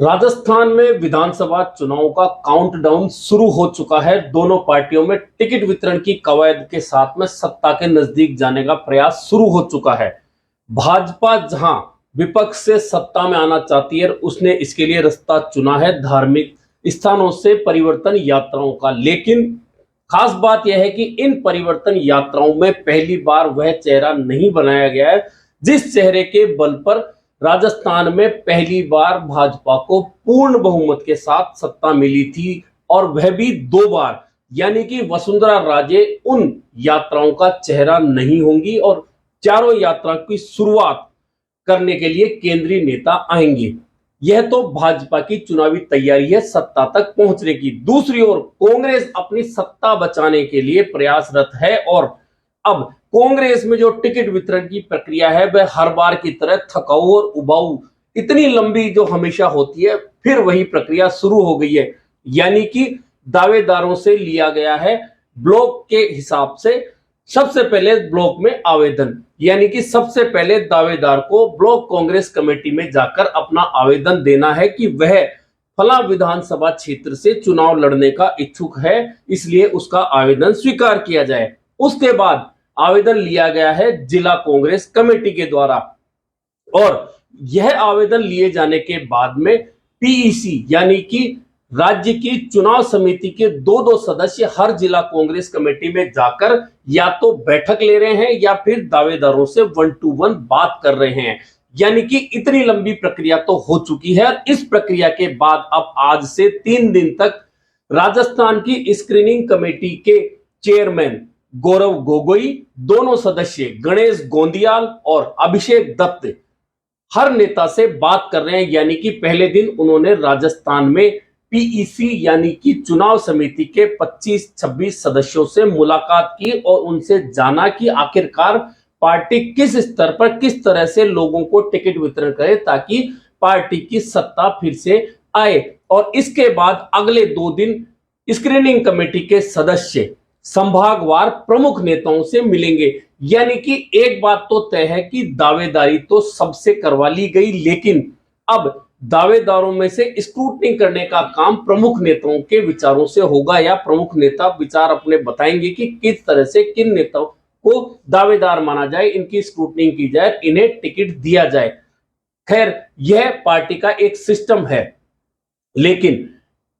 राजस्थान में विधानसभा चुनाव का काउंटडाउन शुरू हो चुका है। दोनों पार्टियों में टिकट वितरण की कवायद के साथ में सत्ता के नजदीक जाने का प्रयास शुरू हो चुका है। भाजपा जहां विपक्ष से सत्ता में आना चाहती है, उसने इसके लिए रास्ता चुना है धार्मिक स्थानों से परिवर्तन यात्राओं का। लेकिन खास बात यह है कि इन परिवर्तन यात्राओं में पहली बार वह चेहरा नहीं बनाया गया है जिस चेहरे के बल पर राजस्थान में पहली बार भाजपा को पूर्ण बहुमत के साथ सत्ता मिली थी, और वह भी 2 बार। यानी कि वसुंधरा राजे उन यात्राओं का चेहरा नहीं होंगी और चारों यात्रा की शुरुआत करने के लिए केंद्रीय नेता आएंगे। यह तो भाजपा की चुनावी तैयारी है सत्ता तक पहुंचने की। दूसरी ओर कांग्रेस अपनी सत्ता बचाने के लिए प्रयासरत है, और अब कांग्रेस में जो टिकट वितरण की प्रक्रिया है वह हर बार की तरह थकाऊ और उबाऊ, इतनी लंबी जो हमेशा होती है, फिर वही प्रक्रिया शुरू हो गई है। यानी कि दावेदारों से लिया गया है ब्लॉक के हिसाब से। सबसे पहले ब्लॉक में आवेदन, यानी कि सबसे पहले दावेदार को ब्लॉक कांग्रेस कमेटी में जाकर अपना आवेदन देना है कि वह फला विधानसभा क्षेत्र से चुनाव लड़ने का इच्छुक है, इसलिए उसका आवेदन स्वीकार किया जाए। उसके बाद आवेदन लिया गया है जिला कांग्रेस कमेटी के द्वारा, और यह आवेदन लिए जाने के बाद में पीईसी यानी कि राज्य की चुनाव समिति के 2-2 सदस्य हर जिला कांग्रेस कमेटी में जाकर या तो बैठक ले रहे हैं या फिर दावेदारों से 1-to-1 बात कर रहे हैं। यानी कि इतनी लंबी प्रक्रिया तो हो चुकी है। इस प्रक्रिया के बाद अब आज से 3 दिन तक राजस्थान की स्क्रीनिंग कमेटी के चेयरमैन गौरव गोगोई, दोनों सदस्य गणेश गोंदियाल और अभिषेक दत्त हर नेता से बात कर रहे हैं। यानी कि पहले दिन उन्होंने राजस्थान में पीईसी यानी कि चुनाव समिति के 25-26 सदस्यों से मुलाकात की और उनसे जाना कि आखिरकार पार्टी किस स्तर पर किस तरह से लोगों को टिकट वितरण करे ताकि पार्टी की सत्ता फिर से आए। और इसके बाद अगले 2 दिन स्क्रीनिंग कमेटी के सदस्य संभागवार प्रमुख नेताओं से मिलेंगे। यानी कि एक बात तो तय है कि दावेदारी तो सबसे करवा ली गई, लेकिन अब दावेदारों में से स्क्रूटनी करने का काम प्रमुख नेताओं के विचारों से होगा, या प्रमुख नेता विचार अपने बताएंगे कि किस तरह से किन नेताओं को दावेदार माना जाए, इनकी स्क्रूटनी की जाए, इन्हें टिकट दिया जाए। खैर, यह पार्टी का एक सिस्टम है। लेकिन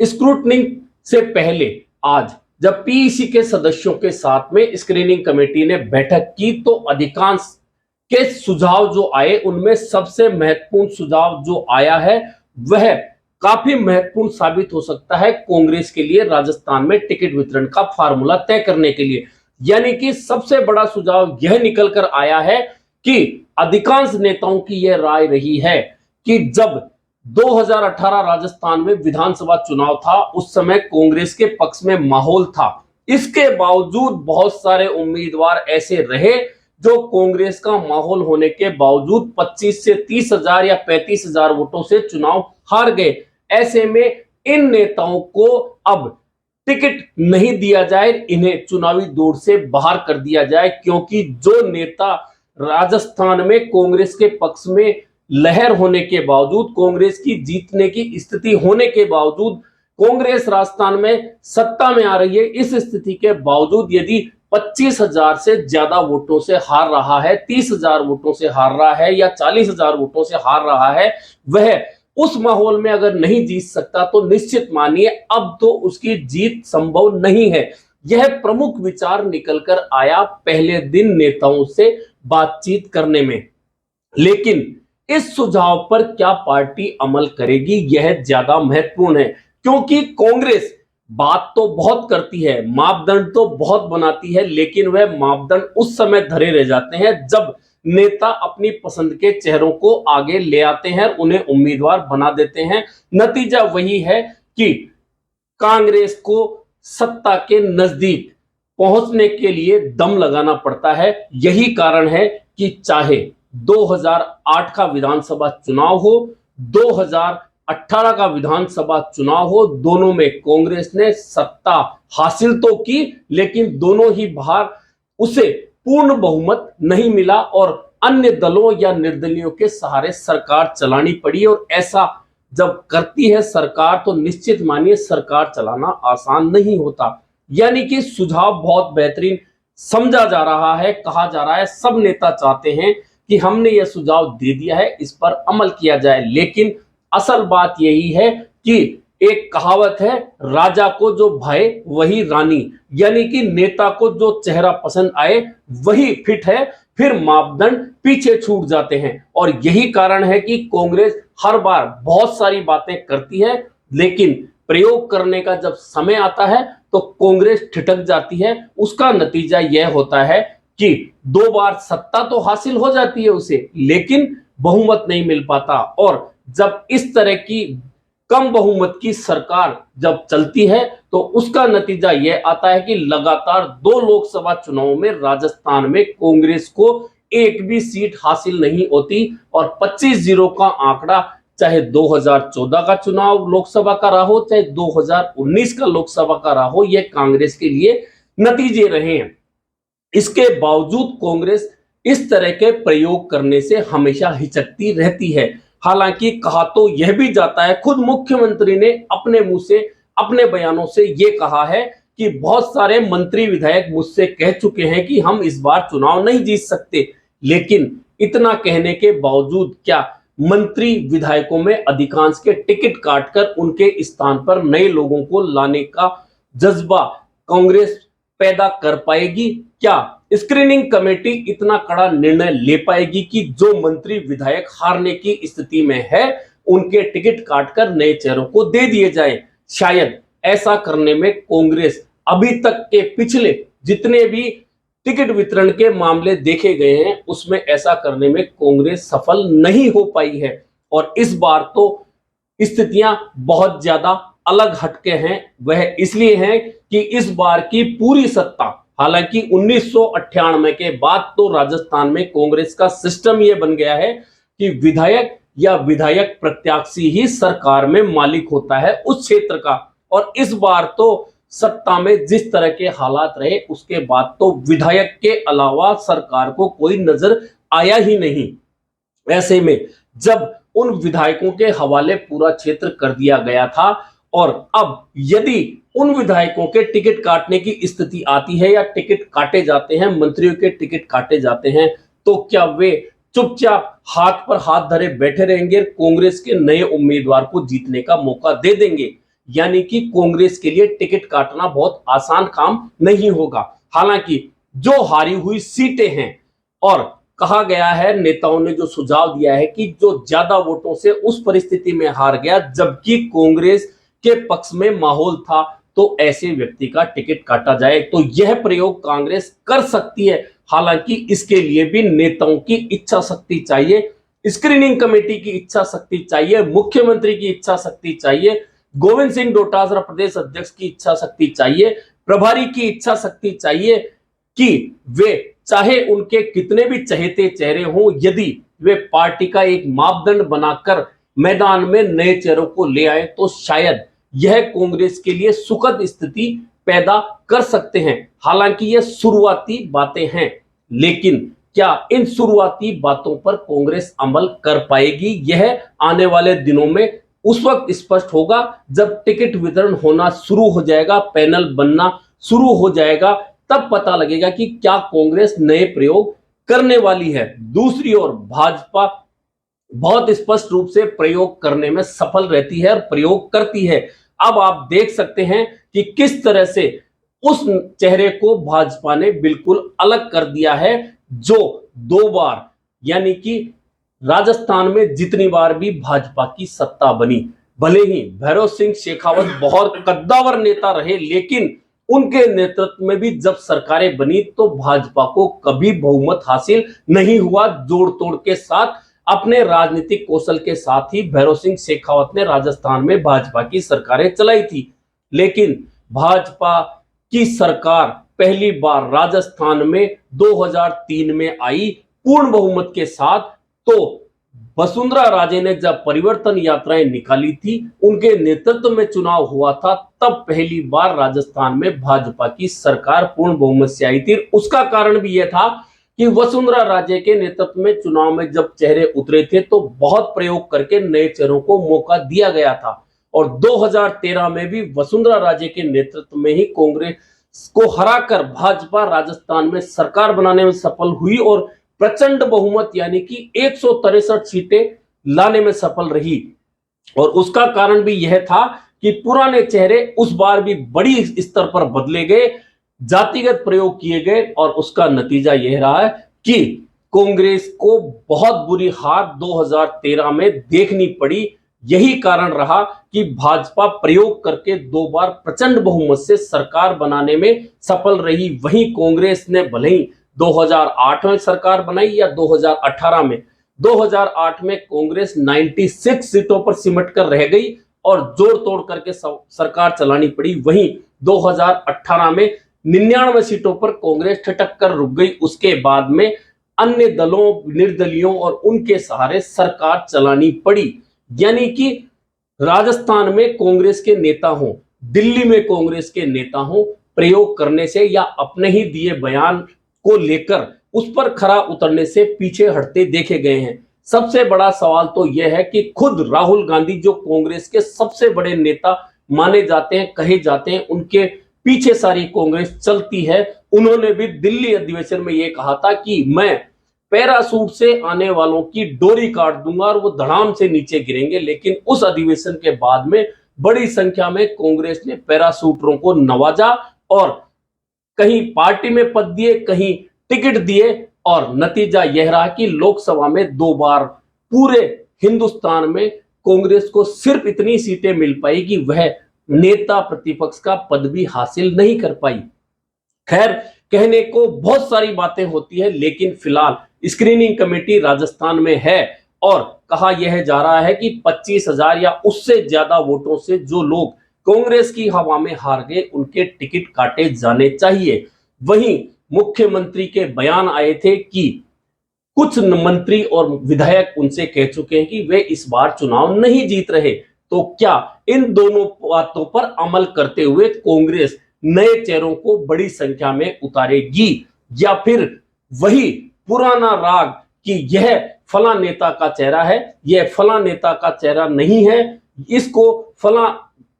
स्क्रूटनी से पहले आज जब पीईसी के सदस्यों के साथ में स्क्रीनिंग कमेटी ने बैठक की, तो अधिकांश के सुझाव जो आए उनमें सबसे महत्वपूर्ण सुझाव जो आया है वह काफी महत्वपूर्ण साबित हो सकता है कांग्रेस के लिए राजस्थान में टिकट वितरण का फार्मूला तय करने के लिए। यानी कि सबसे बड़ा सुझाव यह निकल कर आया है कि अधिकांश नेताओं की यह राय रही है कि जब 2018 राजस्थान में विधानसभा चुनाव था, उस समय कांग्रेस के पक्ष में माहौल था। इसके बावजूद बहुत सारे उम्मीदवार ऐसे रहे जो कांग्रेस का माहौल होने के बावजूद 25 से 30 हजार या 35 हजार वोटों से चुनाव हार गए। ऐसे में इन नेताओं को अब टिकट नहीं दिया जाए, इन्हें चुनावी दौड़ से बाहर कर दिया जाए, क्योंकि जो नेता राजस्थान में कांग्रेस के पक्ष में लहर होने के बावजूद, कांग्रेस की जीतने की स्थिति होने के बावजूद, कांग्रेस राजस्थान में सत्ता में आ रही है, इस स्थिति के बावजूद यदि 25 हजार से ज्यादा वोटों से हार रहा है, 30 हजार वोटों से हार रहा है या 40 हजार वोटों से हार रहा है, वह उस माहौल में अगर नहीं जीत सकता तो निश्चित मानिए अब तो उसकी जीत संभव नहीं है। यह प्रमुख विचार निकलकर आया पहले दिन नेताओं से बातचीत करने में। लेकिन इस सुझाव पर क्या पार्टी अमल करेगी, यह ज्यादा महत्वपूर्ण है, क्योंकि कांग्रेस बात तो बहुत करती है, मापदंड तो बहुत बनाती है, लेकिन वह मापदंड उस समय धरे रह जाते हैं जब नेता अपनी पसंद के चेहरों को आगे ले आते हैं, उन्हें उम्मीदवार बना देते हैं। नतीजा वही है कि कांग्रेस को सत्ता के नजदीक पहुंचने के लिए दम लगाना पड़ता है। यही कारण है कि चाहे 2008 का विधानसभा चुनाव हो, 2018 का विधानसभा चुनाव हो, दोनों में कांग्रेस ने सत्ता हासिल तो की, लेकिन दोनों ही बार उसे पूर्ण बहुमत नहीं मिला और अन्य दलों या निर्दलियों के सहारे सरकार चलानी पड़ी। और ऐसा जब करती है सरकार तो निश्चित मानिए सरकार चलाना आसान नहीं होता। यानी कि सुझाव बहुत बेहतरीन समझा जा रहा है, कहा जा रहा है, सब नेता चाहते हैं कि हमने यह सुझाव दे दिया है, इस पर अमल किया जाए। लेकिन असल बात यही है कि एक कहावत है, राजा को जो भाए वही रानी, यानी कि नेता को जो चेहरा पसंद आए वही फिट है, फिर मापदंड पीछे छूट जाते हैं। और यही कारण है कि कांग्रेस हर बार बहुत सारी बातें करती है, लेकिन प्रयोग करने का जब समय आता है तो कांग्रेस ठिठक जाती है। उसका नतीजा यह होता है कि 2 बार सत्ता तो हासिल हो जाती है उसे, लेकिन बहुमत नहीं मिल पाता। और जब इस तरह की कम बहुमत की सरकार जब चलती है तो उसका नतीजा यह आता है कि लगातार 2 लोकसभा चुनाव में राजस्थान में कांग्रेस को एक भी सीट हासिल नहीं होती। और 25-0 का आंकड़ा चाहे 2014 का चुनाव लोकसभा का रहा हो, चाहे 2019 का लोकसभा का रहा हो, यह कांग्रेस के लिए नतीजे रहे हैं। इसके बावजूद कांग्रेस इस तरह के प्रयोग करने से हमेशा हिचकती रहती है। हालांकि कहा तो यह भी जाता है, खुद मुख्यमंत्री ने अपने मुंह से, अपने बयानों से यह कहा है कि बहुत सारे मंत्री विधायक मुझसे कह चुके हैं कि हम इस बार चुनाव नहीं जीत सकते। लेकिन इतना कहने के बावजूद क्या मंत्री विधायकों में अधिकांश के टिकट काटकर उनके स्थान पर नए लोगों को लाने का जज्बा कांग्रेस पैदा कर पाएगी? क्या स्क्रीनिंग कमेटी इतना कड़ा निर्णय ले पाएगी कि जो मंत्री विधायक हारने की स्थिति में है उनके टिकट काटकर नए चेहरों को दे दिए जाए? शायद ऐसा करने में कांग्रेस अभी तक के पिछले जितने भी टिकट वितरण के मामले देखे गए हैं उसमें ऐसा करने में कांग्रेस सफल नहीं हो पाई है। और इस बार तो स्थितियां बहुत ज्यादा अलग हटके हैं। वह इसलिए है कि इस बार की पूरी सत्ता, हालांकि 1998 के बाद तो राजस्थान में कांग्रेस का सिस्टम यह बन गया है कि विधायक या विधायक प्रत्याशी ही सरकार में मालिक होता है उस क्षेत्र का। और इस बार तो सत्ता में जिस तरह के हालात रहे उसके बाद तो विधायक के अलावा सरकार को कोई नजर आया ही नहीं। ऐसे में जब उन विधायकों के हवाले पूरा क्षेत्र कर दिया गया था और अब यदि उन विधायकों के टिकट काटने की स्थिति आती है या टिकट काटे जाते हैं, मंत्रियों के टिकट काटे जाते हैं, तो क्या वे चुपचाप हाथ पर हाथ धरे बैठे रहेंगे, कांग्रेस के नए उम्मीदवार को जीतने का मौका दे देंगे? यानी कि कांग्रेस के लिए टिकट काटना बहुत आसान काम नहीं होगा। हालांकि जो हारी हुई सीटें हैं, और कहा गया है, नेताओं ने जो सुझाव दिया है कि जो ज्यादा वोटों से उस परिस्थिति में हार गया जबकि कांग्रेस के पक्ष में माहौल था, तो ऐसे व्यक्ति का टिकट काटा जाए। तो यह प्रयोग कांग्रेस कर सकती है। हालांकि इसके लिए भी नेताओं की इच्छा शक्ति चाहिए, स्क्रीनिंग कमेटी की इच्छा शक्ति चाहिए, मुख्यमंत्री की इच्छा शक्ति चाहिए, गोविंद सिंह डोटासरा प्रदेश अध्यक्ष की इच्छा शक्ति चाहिए, प्रभारी की इच्छा शक्ति चाहिए कि वे चाहे उनके कितने भी चहेते चेहरे हों, यदि वे पार्टी का एक मापदंड बनाकर मैदान में नए चेहरों को ले आए तो शायद यह कांग्रेस के लिए सुखद स्थिति पैदा कर सकते हैं। हालांकि यह शुरुआती बातें हैं, लेकिन क्या इन शुरुआती बातों पर कांग्रेस अमल कर पाएगी, यह आने वाले दिनों में उस वक्त स्पष्ट होगा जब टिकट वितरण होना शुरू हो जाएगा, पैनल बनना शुरू हो जाएगा, तब पता लगेगा कि क्या कांग्रेस नए प्रयोग करने वाली है। दूसरी ओर भाजपा बहुत स्पष्ट रूप से प्रयोग करने में सफल रहती है और प्रयोग करती है। अब आप देख सकते हैं कि किस तरह से उस चेहरे को भाजपा ने बिल्कुल अलग कर दिया है जो 2 बार, यानी कि राजस्थान में जितनी बार भी भाजपा की सत्ता बनी, भले ही भैरव सिंह शेखावत बहुत कद्दावर नेता रहे, लेकिन उनके नेतृत्व में भी जब सरकारें बनी तो भाजपा को कभी बहुमत हासिल नहीं हुआ। जोड़ तोड़ के साथ, अपने राजनीतिक कौशल के साथ ही भैरव सिंह शेखावत ने राजस्थान में भाजपा की सरकारें चलाई थी। लेकिन भाजपा की सरकार पहली बार राजस्थान में 2003 में आई पूर्ण बहुमत के साथ। तो वसुंधरा राजे ने जब परिवर्तन यात्राएं निकाली थी, उनके नेतृत्व में चुनाव हुआ था, तब पहली बार राजस्थान में भाजपा की सरकार पूर्ण बहुमत से आई थी। उसका कारण भी यह था कि वसुंधरा राजे के नेतृत्व में चुनाव में जब चेहरे उतरे थे तो बहुत प्रयोग करके नए चेहरों को मौका दिया गया था और 2013 में भी वसुंधरा राजे के नेतृत्व में ही कांग्रेस को हराकर भाजपा राजस्थान में सरकार बनाने में सफल हुई और प्रचंड बहुमत यानी कि 163 सीटें लाने में सफल रही। और उसका कारण भी यह था कि पुराने चेहरे उस बार भी बड़ी स्तर पर बदले गए, जातिगत प्रयोग किए गए और उसका नतीजा यह रहा है कि कांग्रेस को बहुत बुरी हार 2013 में देखनी पड़ी। यही कारण रहा कि भाजपा प्रयोग करके 2 बार प्रचंड बहुमत से सरकार बनाने में सफल रही। वहीं कांग्रेस ने भले ही 2008 में सरकार बनाई या 2018 में, 2008 में कांग्रेस 96 सीटों पर सिमट कर रह गई और जोड़ तोड़ करके सरकार चलानी पड़ी। वहीं 2018 में 99 सीटों पर कांग्रेस ठटक कर रुक गई। उसके बाद में अन्य दलों, निर्दलियों और उनके सहारे सरकार चलानी पड़ी। यानी कि राजस्थान में कांग्रेस के नेता हों, दिल्ली में कांग्रेस के नेता हों, प्रयोग करने से या अपने ही दिए बयान को लेकर उस पर खरा उतरने से पीछे हटते देखे गए हैं। सबसे बड़ा सवाल तो यह है कि खुद राहुल गांधी जो कांग्रेस के सबसे बड़े नेता माने जाते हैं, कहे जाते हैं, उनके पीछे सारी कांग्रेस चलती है। उन्होंने भी दिल्ली अधिवेशन में यह कहा था कि मैं पैरासूट से आने वालों की डोरी काट दूंगा और वो धड़ाम से नीचे गिरेंगे। लेकिन उस अधिवेशन के बाद में बड़ी संख्या में कांग्रेस ने पैरासूटरों को नवाजा और कहीं पार्टी में पद दिए, कहीं टिकट दिए और नतीजा यह रहा कि लोकसभा में 2 बार पूरे हिंदुस्तान में कांग्रेस को सिर्फ इतनी सीटें मिल पाई कि वह नेता प्रतिपक्ष का पद भी हासिल नहीं कर पाई। खैर, कहने को बहुत सारी बातें होती है, लेकिन फिलहाल स्क्रीनिंग कमेटी राजस्थान में है और कहा यह जा रहा है कि 25,000 या उससे ज्यादा वोटों से जो लोग कांग्रेस की हवा में हार गए उनके टिकट काटे जाने चाहिए। वहीं मुख्यमंत्री के बयान आए थे कि कुछ मंत्री और विधायक उनसे कह चुके हैं कि वे इस बार चुनाव नहीं जीत रहे। तो क्या इन दोनों बातों पर अमल करते हुए कांग्रेस नए चेहरों को बड़ी संख्या में उतारेगी या फिर वही पुराना राग कि यह फला नेता का चेहरा है, यह फला नेता का चेहरा नहीं है, इसको फला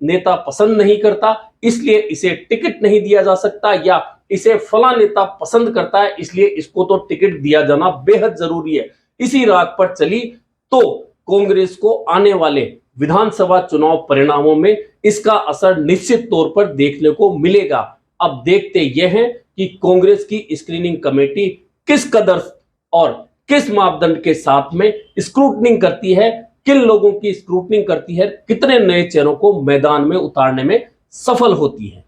नेता पसंद नहीं करता इसलिए इसे टिकट नहीं दिया जा सकता, या इसे फला नेता पसंद करता है इसलिए इसको तो टिकट दिया जाना बेहद जरूरी है, इसी राग पर चली तो कांग्रेस को आने वाले विधानसभा चुनाव परिणामों में इसका असर निश्चित तौर पर देखने को मिलेगा। अब देखते यह है कि कांग्रेस की स्क्रीनिंग कमेटी किस कदर और किस मापदंड के साथ में स्क्रूटनिंग करती है, किन लोगों की स्क्रूटनिंग करती है, कितने नए चेहरों को मैदान में उतारने में सफल होती है।